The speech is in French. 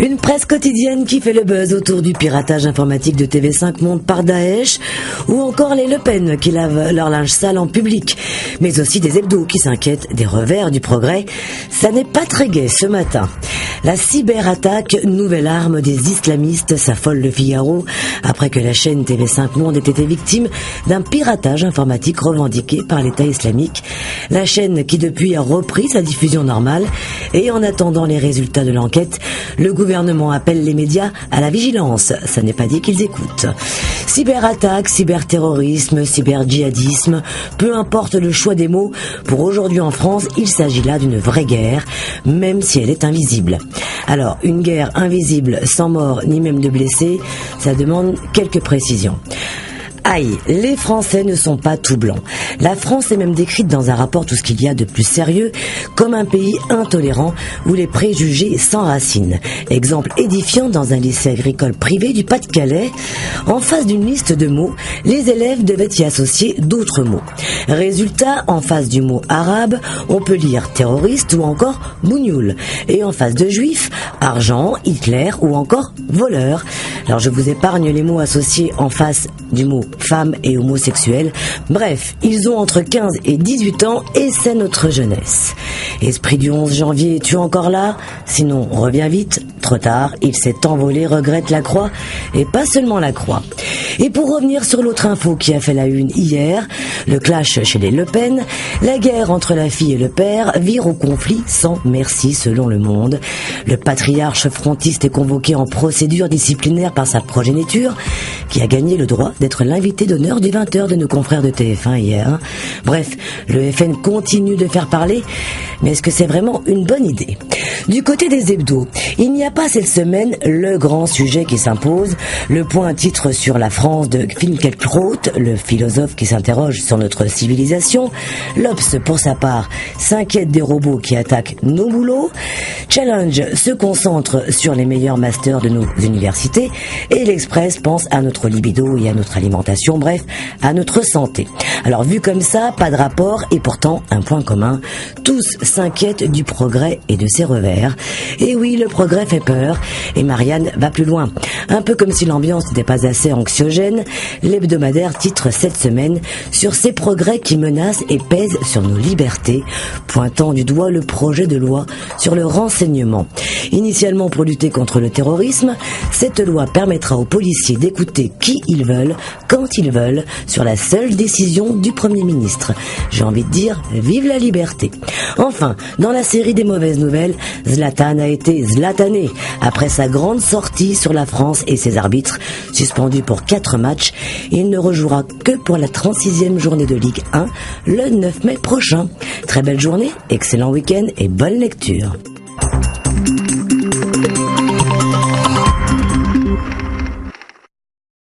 Une presse quotidienne qui fait le buzz autour du piratage informatique de TV5 Monde par Daesh, ou encore les Le Pen qui lavent leur linge sale en public, mais aussi des hebdos qui s'inquiètent des revers du progrès. Ça n'est pas très gai ce matin. La cyberattaque, nouvelle arme des islamistes, s'affole le Figaro, après que la chaîne TV5 Monde ait été victime d'un piratage informatique revendiqué par l'État islamique. La chaîne qui depuis a repris sa diffusion normale, et en attendant les résultats de l'enquête, le gouvernement appelle les médias à la vigilance. Ça n'est pas dit qu'ils écoutent. Cyberattaque, cyberterrorisme, cyberjihadisme, peu importe le choix des mots, pour aujourd'hui en France, il s'agit là d'une vraie guerre, même si elle est invisible. Alors, une guerre invisible, sans mort ni même de blessés, ça demande quelques précisions. Aïe, les Français ne sont pas tout blancs. La France est même décrite dans un rapport Tout ce qu'il y a de plus sérieux comme un pays intolérant où les préjugés s'enracinent. Exemple édifiant dans un lycée agricole privé du Pas-de-Calais. En face d'une liste de mots, les élèves devaient y associer d'autres mots. Résultat, en face du mot arabe, on peut lire terroriste ou encore bougnoul. Et en face de juif, argent, Hitler ou encore voleur. Alors je vous épargne les mots associés en face du mot femmes et homosexuels. Bref, ils ont entre 15 et 18 ans et c'est notre jeunesse. Esprit du 11 janvier, es-tu encore là? Sinon, reviens vite. Trop tard, il s'est envolé, regrette la croix. Et pas seulement la croix. Et pour revenir sur l'autre info qui a fait la une hier, le clash chez les Le Pen, la guerre entre la fille et le père vire au conflit sans merci selon Le Monde. Le patriarche frontiste est convoqué en procédure disciplinaire par sa progéniture, qui a gagné le droit d'être l'invité d'honneur du 20h de nos confrères de TF1 hier. Bref, le FN continue de faire parler, mais est-ce que c'est vraiment une bonne idée? Du côté des hebdos, il n'y a pas cette semaine le grand sujet qui s'impose. Le Point titre sur la France de Finkielkraut, le philosophe qui s'interroge sur notre civilisation. L'Obs, pour sa part, s'inquiète des robots qui attaquent nos boulots. Challenge se concentre sur les meilleurs masters de nos universités. Et l'Express pense à notre libido et à notre alimentation, bref, à notre santé. Alors vu comme ça, pas de rapport et pourtant un point commun. Tous s'inquiètent du progrès et de ses revers. Et oui, le progrès fait peur et Marianne va plus loin. Un peu comme si l'ambiance n'était pas assez anxiogène, l'hebdomadaire titre cette semaine sur ces progrès qui menacent et pèsent sur nos libertés, pointant du doigt le projet de loi sur le renseignement. Initialement pour lutter contre le terrorisme, cette loi permettra aux policiers d'écouter qui ils veulent, quand ils veulent, sur la seule décision du Premier ministre. J'ai envie de dire, vive la liberté. Enfin, dans la série des mauvaises nouvelles, Zlatan a été zlatané après sa grande sortie sur la France et ses arbitres. Suspendu pour 4 matchs, il ne rejouera que pour la 36e journée de Ligue 1 le 9 mai prochain. Très belle journée, excellent week-end et bonne lecture.